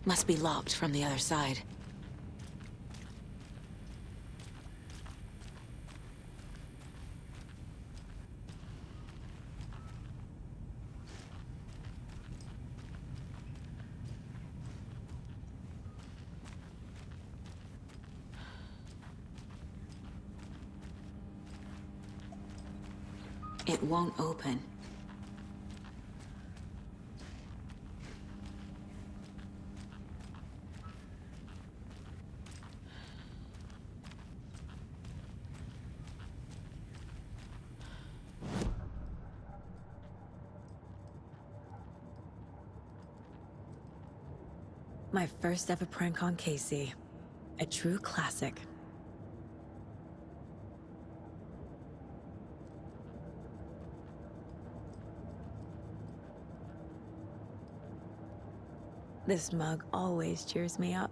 Must be locked from the other side. It won't open. My first ever prank on Casey. A true classic. This mug always cheers me up.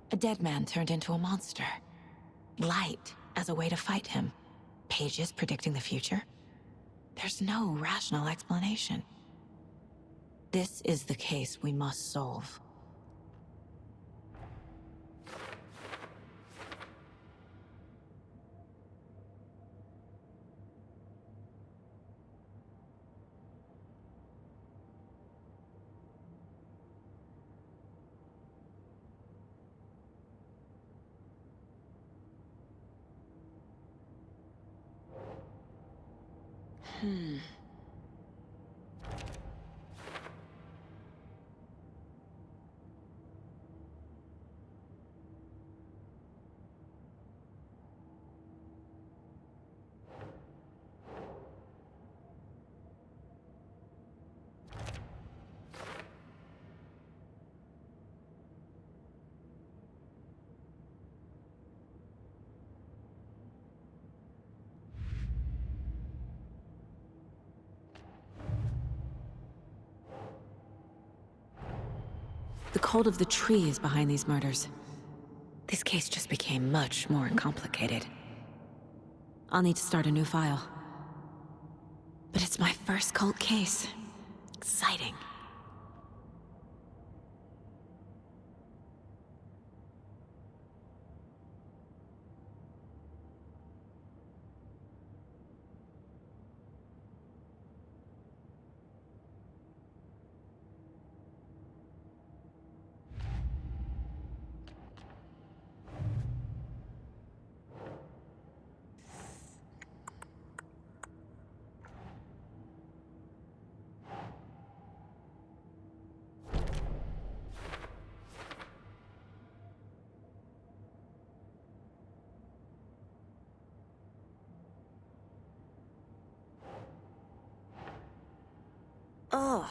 A dead man turned into a monster. Light as a way to fight him. Pages predicting the future. There's no rational explanation. This is the case we must solve. The cult of the tree is behind these murders. This case just became much more complicated. I'll need to start a new file. But it's my first cult case. Exciting. Ugh.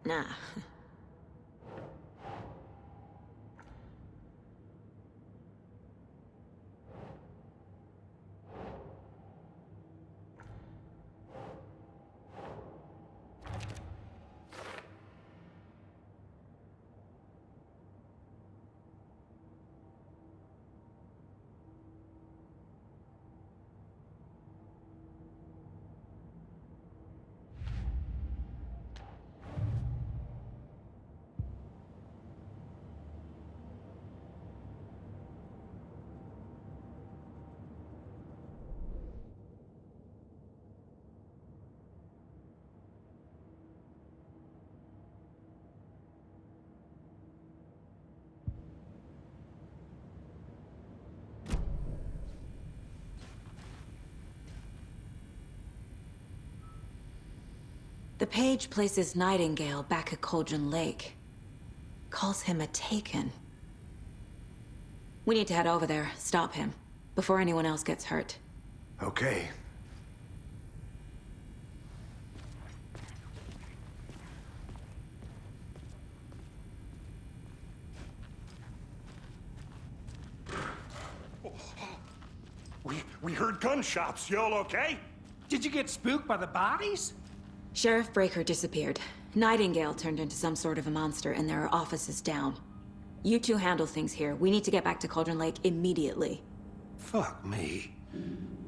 Nah. page places Nightingale back at Cauldron Lake. Calls him a Taken. We need to head over there, stop him, before anyone else gets hurt. Okay. We heard gunshots. Y'all okay? Did you get spooked by the bodies? Sheriff Breaker disappeared. Nightingale turned into some sort of a monster, and there are offices down. You two handle things here. We need to get back to Cauldron Lake immediately. Fuck me.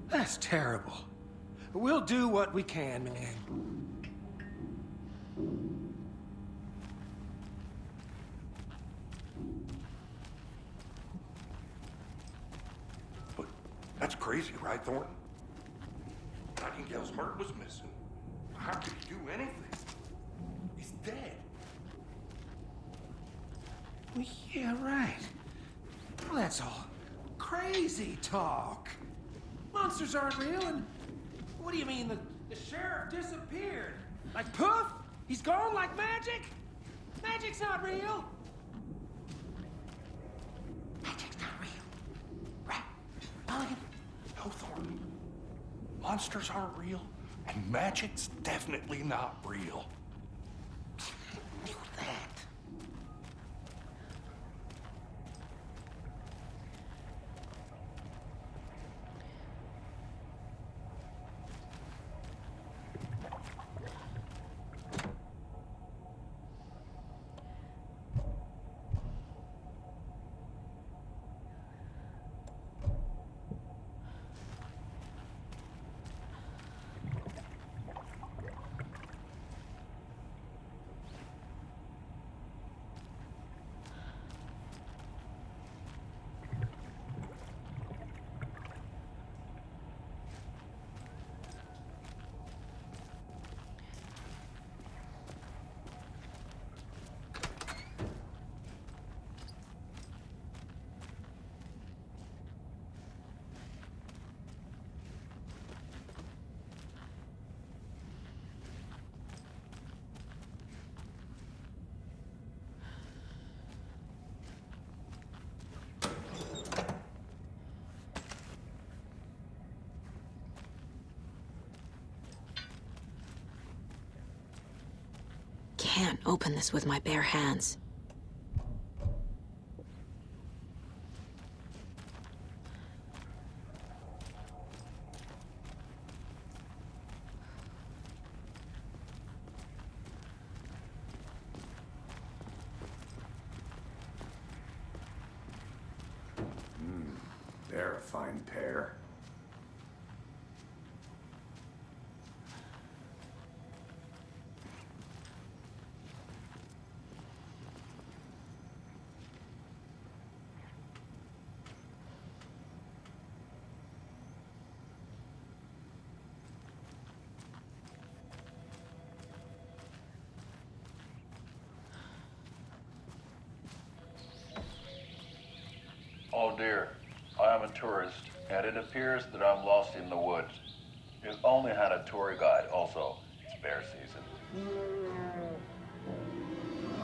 That's terrible. We'll do what we can, man. But that's crazy, right, Thornton? Nightingale's heart was missing. How could he do anything? He's dead. Well, yeah, right. Well, that's all crazy talk. Monsters aren't real, and what do you mean the sheriff disappeared? Like poof? He's gone like magic? Magic's not real. Magic's not real. Right? Mulligan? No, Thornton. Monsters aren't real, and magic's definitely not real. Knew that. Can't open this with my bare hands. They're a fine pair. Oh dear, I am a tourist, and it appears that I'm lost in the woods. You've only had a tour guide, also. It's bear season.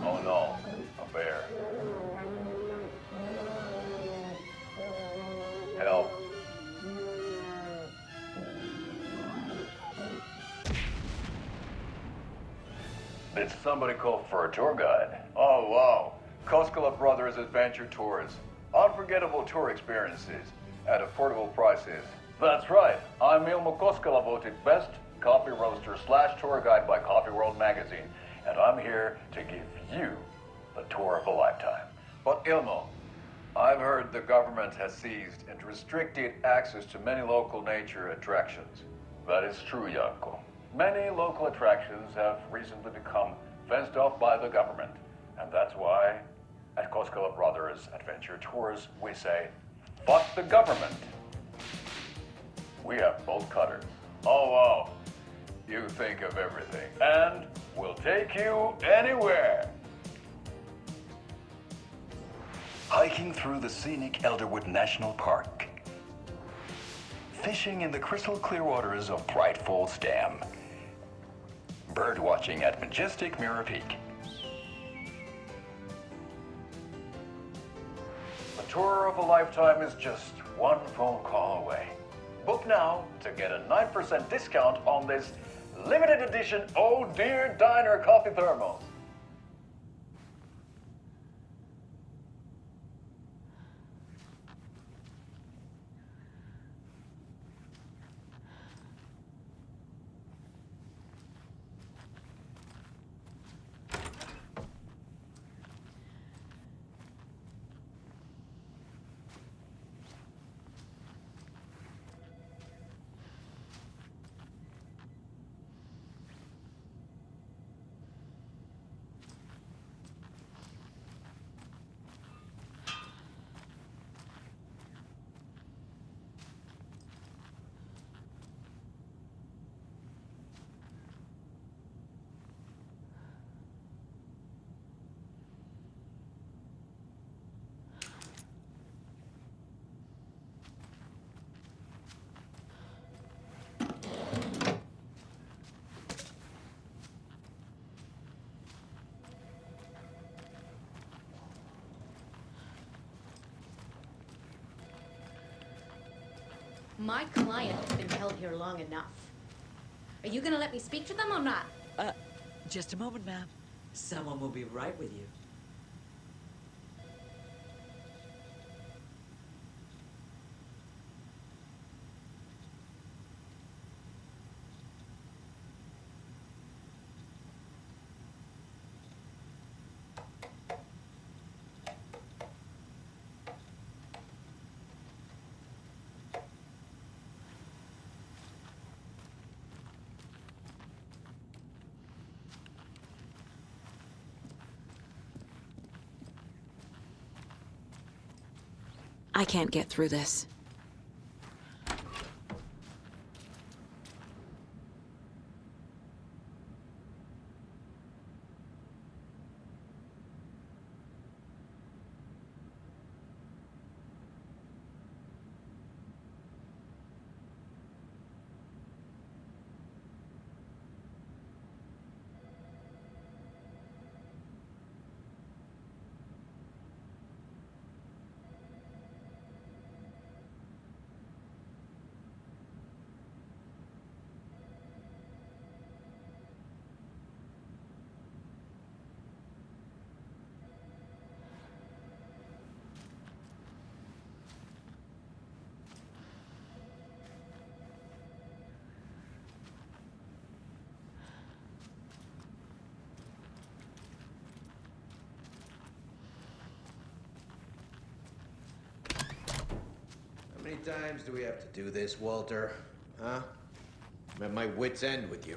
Oh no, a bear. Help. Did somebody call for a tour guide? Oh wow, Koskela Brothers Adventure Tours. Unforgettable tour experiences at affordable prices. That's right. I'm Ilmo Koskela, voted best coffee roaster / tour guide by Coffee World magazine, and I'm here to give you the tour of a lifetime. But Ilmo, I've heard the government has seized and restricted access to many local nature attractions. That is true, Janko. Many local attractions have recently become fenced off by the government, and that's why at Koskela Brothers Adventure Tours, we say, fuck the government. We have bolt cutters. Oh, wow. You think of everything. And we'll take you anywhere. Hiking through the scenic Elderwood National Park. Fishing in the crystal clear waters of Bright Falls Dam. bird watching at Majestic Mirror Peak. The tour of a lifetime is just one phone call away. Book now to get a 9% discount on this limited edition Oh Dear Diner coffee thermos. My client has been held here long enough. Are you gonna let me speak to them or not? Just a moment, ma'am. Someone will be right with you. I can't get through this. How many times do we have to do this, Walter? Huh? I'm at my wit's end with you.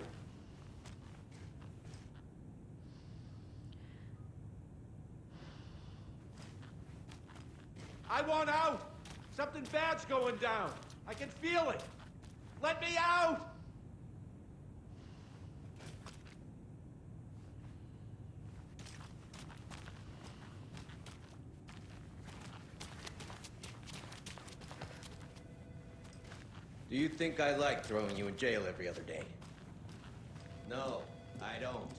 I want out! Something bad's going down. I can feel it. Let me out! Do you think I like throwing you in jail every other day? No, I don't. Do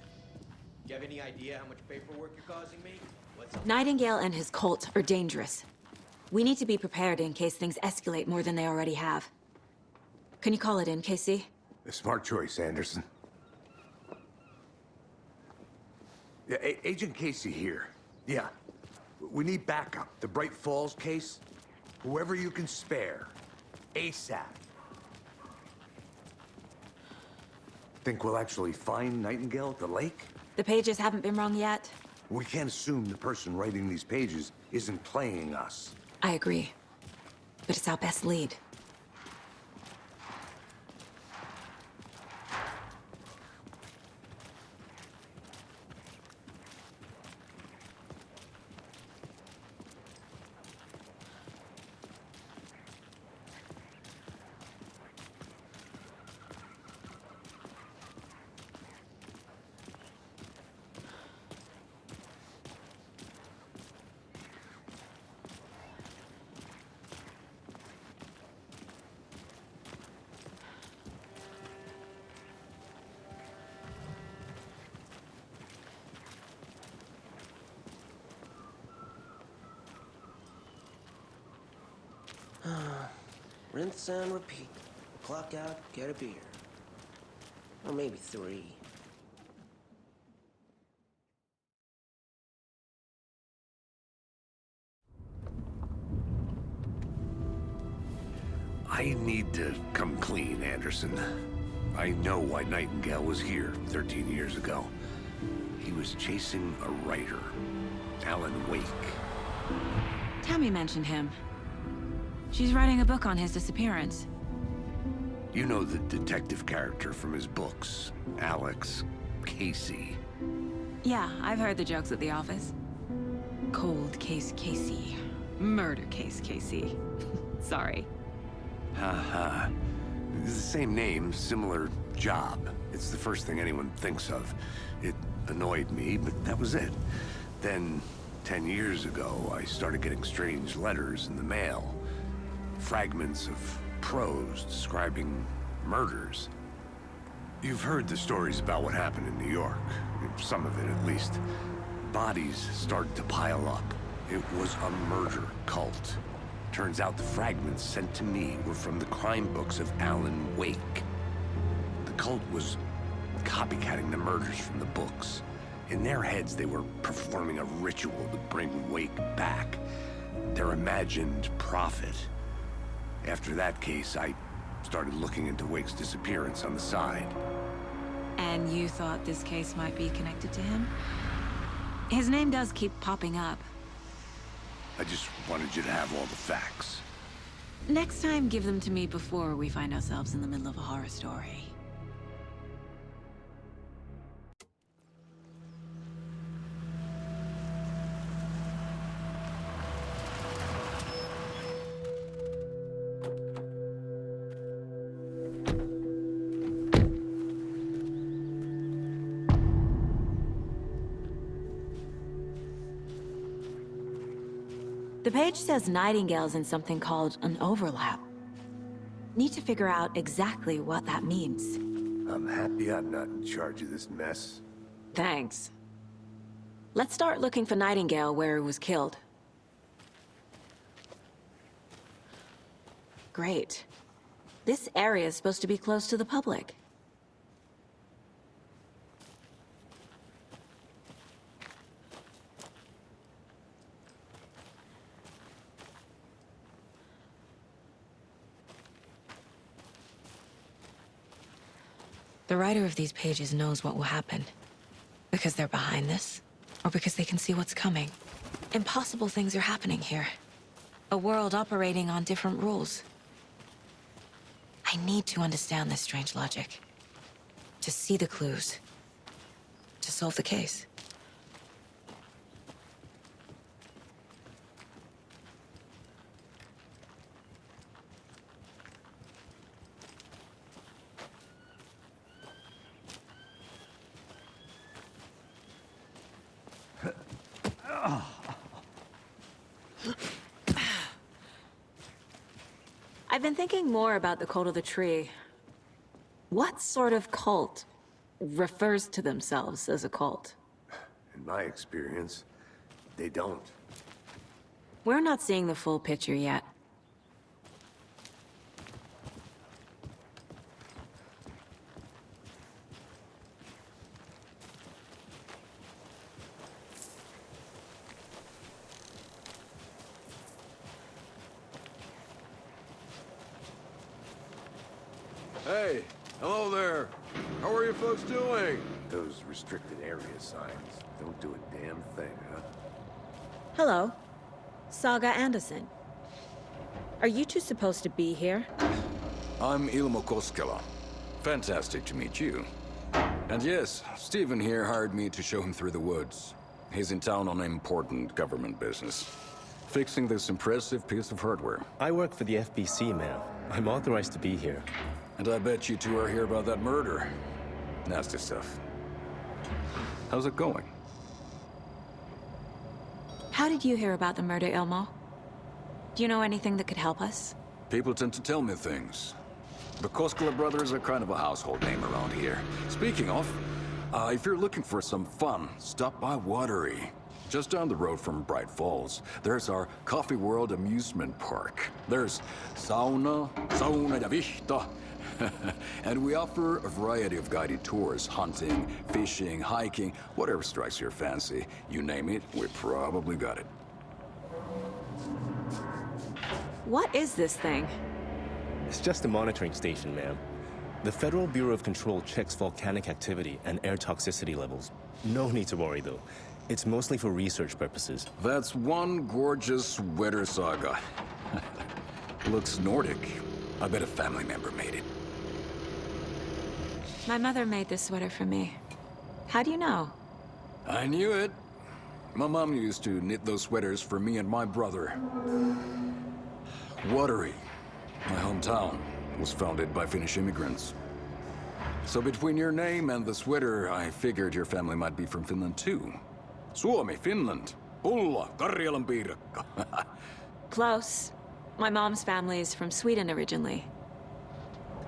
you have any idea how much paperwork you're causing me? What's up? Nightingale and his cult are dangerous. We need to be prepared in case things escalate more than they already have. Can you call it in, Casey? A smart choice, Anderson. Yeah, Agent Casey here. Yeah. We need backup. The Bright Falls case. Whoever you can spare. ASAP. Think we'll actually find Nightingale at the lake? The pages haven't been rung yet. We can't assume the person writing these pages isn't playing us. I agree. But it's our best lead. Rinse and repeat. Clock out, get a beer. Or maybe 3. I need to come clean, Anderson. I know why Nightingale was here 13 years ago. He was chasing a writer, Alan Wake. Tammy mentioned him. She's writing a book on his disappearance. You know the detective character from his books, Alex Casey. Yeah, I've heard the jokes at the office. Cold case Casey. Murder case Casey. Sorry. Haha. It's the same name, similar job. It's the first thing anyone thinks of. It annoyed me, but that was it. Then, 10 years ago, I started getting strange letters in the mail. Fragments of prose describing murders. You've heard the stories about what happened in New York. Some of it, at least. Bodies started to pile up. It was a murder cult. Turns out the fragments sent to me were from the crime books of Alan Wake. The cult was copycatting the murders from the books. In their heads, they were performing a ritual to bring Wake back. Their imagined prophet. After that case, I started looking into Wake's disappearance on the side. And you thought this case might be connected to him? His name does keep popping up. I just wanted you to have all the facts. Next time, give them to me before we find ourselves in the middle of a horror story. The page says Nightingale's in something called an overlap. Need to figure out exactly what that means. I'm happy I'm not in charge of this mess. Thanks. Let's start looking for Nightingale where he was killed. Great. This area is supposed to be close to the public. The writer of these pages knows what will happen. Because they're behind this, or because they can see what's coming. Impossible things are happening here. A world operating on different rules. I need to understand this strange logic. To see the clues. To solve the case. I've been thinking more about the cult of the tree. What sort of cult refers to themselves as a cult? In my experience, they don't. We're not seeing the full picture yet. Hey, hello there. How are you folks doing? Those restricted area signs don't do a damn thing, huh? Hello. Saga Anderson. Are you two supposed to be here? I'm Ilmo Koskela. Fantastic to meet you. And yes, Stephen here hired me to show him through the woods. He's in town on important government business. Fixing this impressive piece of hardware. I work for the FBC, ma'am. I'm authorized to be here. And I bet you two are here about that murder. Nasty stuff. How's it going? How did you hear about the murder, Ilmo? Do you know anything that could help us? People tend to tell me things. The Koskela brothers are kind of a household name around here. Speaking of, If you're looking for some fun, stop by Watery. Just down the road from Bright Falls, there's our Coffee World amusement park. There's sauna ja vihta. And we offer a variety of guided tours, hunting, fishing, hiking, whatever strikes your fancy. You name it, we probably got it. What is this thing? It's just a monitoring station, ma'am. The Federal Bureau of Control checks volcanic activity and air toxicity levels. No need to worry, though. It's mostly for research purposes. That's one gorgeous weather saga. Looks Nordic. I bet a family member made it. My mother made this sweater for me. How do you know? I knew it. My mom used to knit those sweaters for me and my brother. Watery, my hometown, was founded by Finnish immigrants. So between your name and the sweater, I figured your family might be from Finland too. Suomi, Finland. Pulla, Karjalan piirakka. Close. My mom's family is from Sweden originally.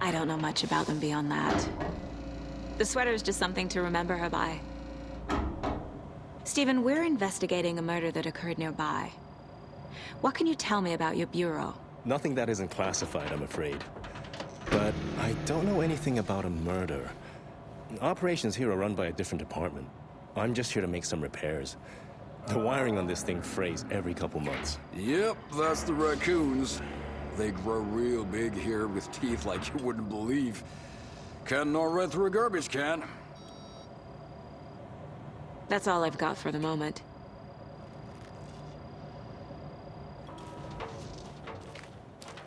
I don't know much about them beyond that. The sweater's just something to remember her by. Stephen, we're investigating a murder that occurred nearby. What can you tell me about your bureau? Nothing that isn't classified, I'm afraid. But I don't know anything about a murder. Operations here are run by a different department. I'm just here to make some repairs. The wiring on this thing frays every couple months. Yep, that's the raccoons. They grow real big here with teeth like you wouldn't believe. Can't gnaw right through a garbage can. That's all I've got for the moment.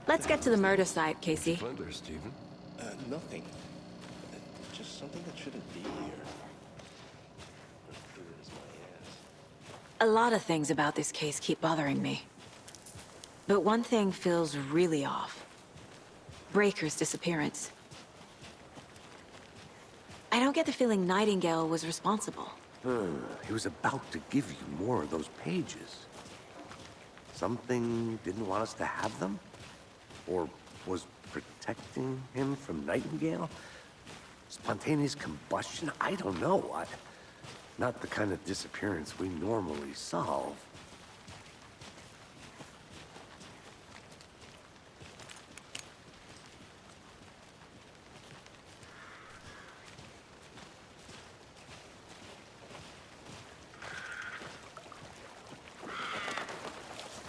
Let's get to the murder site, Casey. Find there, Stephen. Nothing. Just something that shouldn't be here. Clear as my ass. A lot of things about this case keep bothering me. But one thing feels really off. Breaker's disappearance. I don't get the feeling Nightingale was responsible. He was about to give you more of those pages. Something didn't want us to have them? Or was protecting him from Nightingale? Spontaneous combustion? I don't know. Not the kind of disappearance we normally solve.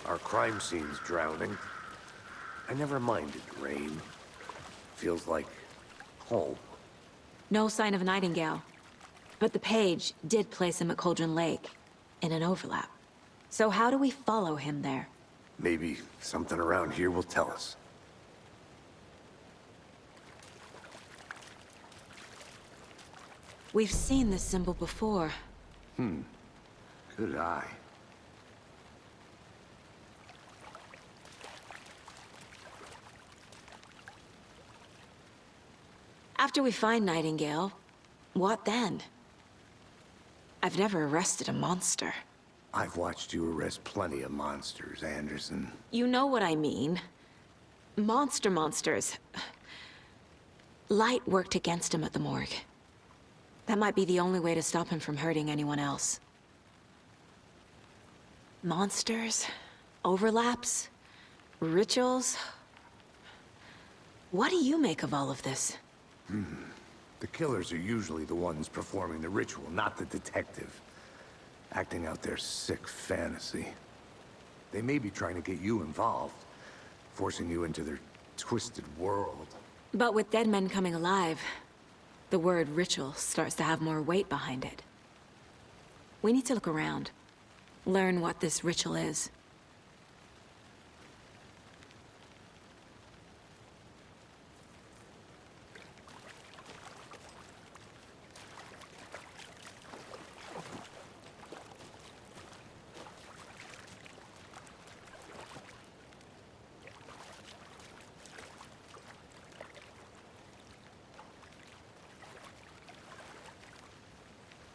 Our crime scene's drowning. I never minded rain. Feels like home. No sign of Nightingale. But the page did place him at Cauldron Lake, in an overlap. So how do we follow him there? Maybe something around here will tell us. We've seen this symbol before. Good eye. After we find Nightingale, what then? I've never arrested a monster. I've watched you arrest plenty of monsters, Anderson. You know what I mean. Monsters. Light worked against him at the morgue. That might be the only way to stop him from hurting anyone else. Monsters? Overlaps? Rituals? What do you make of all of this? The killers are usually the ones performing the ritual, not the detective. Acting out their sick fantasy. They may be trying to get you involved, forcing you into their twisted world. But with dead men coming alive, the word ritual starts to have more weight behind it. We need to look around. Learn what this ritual is.